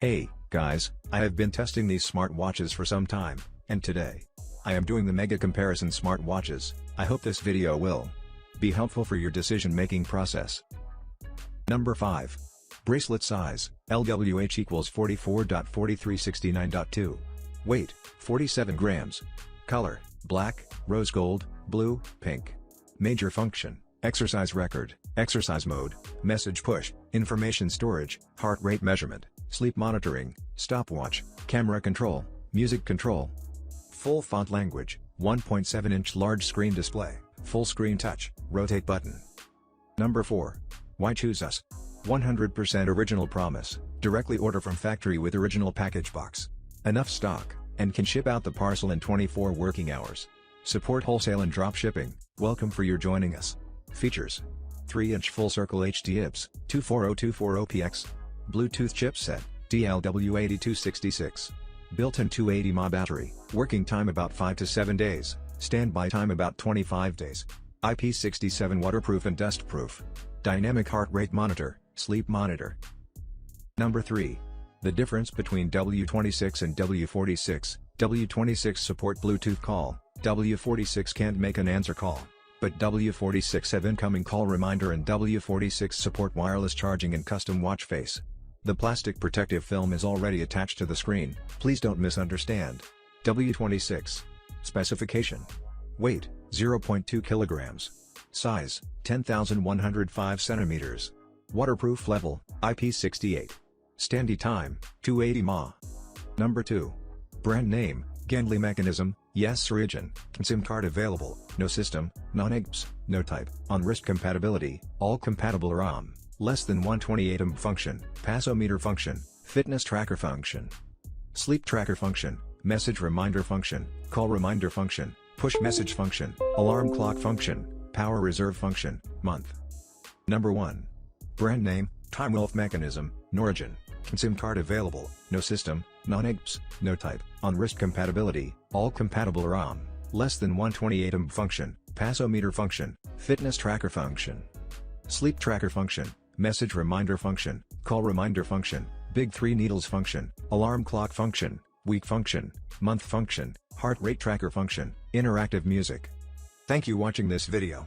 Hey, guys, I have been testing these smartwatches for some time, and today, I am doing the mega comparison smartwatches. I hope this video will be helpful for your decision-making process. Number 5. Bracelet size, LWH equals 44.4369.2. Weight, 47 grams. Color, black, rose gold, blue, pink. Major function, exercise record, exercise mode, message push, information storage, heart rate measurement, sleep monitoring, stopwatch, camera control, music control. Full font language, 1.7-inch large screen display, full screen touch, rotate button. Number 4. Why choose us? 100% original promise, directly order from factory with original package box. Enough stock, and can ship out the parcel in 24 working hours. Support wholesale and drop shipping. Welcome for your joining us. Features: 3-inch full circle HD IPS, 240240px. Bluetooth chipset, DLW8266. Built-in 280 mAh battery, working time about 5 to 7 days, standby time about 25 days. IP67 waterproof and dustproof. Dynamic heart rate monitor, sleep monitor. Number 3. The difference between W26 and W46. W26 support Bluetooth call, W46 can't make an answer call. But W46 have incoming call reminder and W46 support wireless charging and custom watch face. The plastic protective film is already attached to the screen, please don't misunderstand. W26. Specification: weight, 0.2 kilograms. Size, 10,105 centimeters. Waterproof level, IP68. Standby time, 280 mAh. Number 2. Brand name, Gendley mechanism, yes origin, SIM card available, no system, non-IGPS, no type, on wrist compatibility, all compatible ROM, less than 128 function, passometer function, fitness tracker function, sleep tracker function, message reminder function, call reminder function, push message function, alarm clock function, power reserve function, month. Number 1. Brand name, TimeWolf mechanism, Norigin, SIM card available, no system, non-IGPS, no type, on wrist compatibility, all compatible ROM, less than 128 function, passometer function, fitness tracker function, sleep tracker function, message reminder function, call reminder function, big 3 needles function, alarm clock function, week function, month function, heart rate tracker function, interactive music. Thank you watching this video.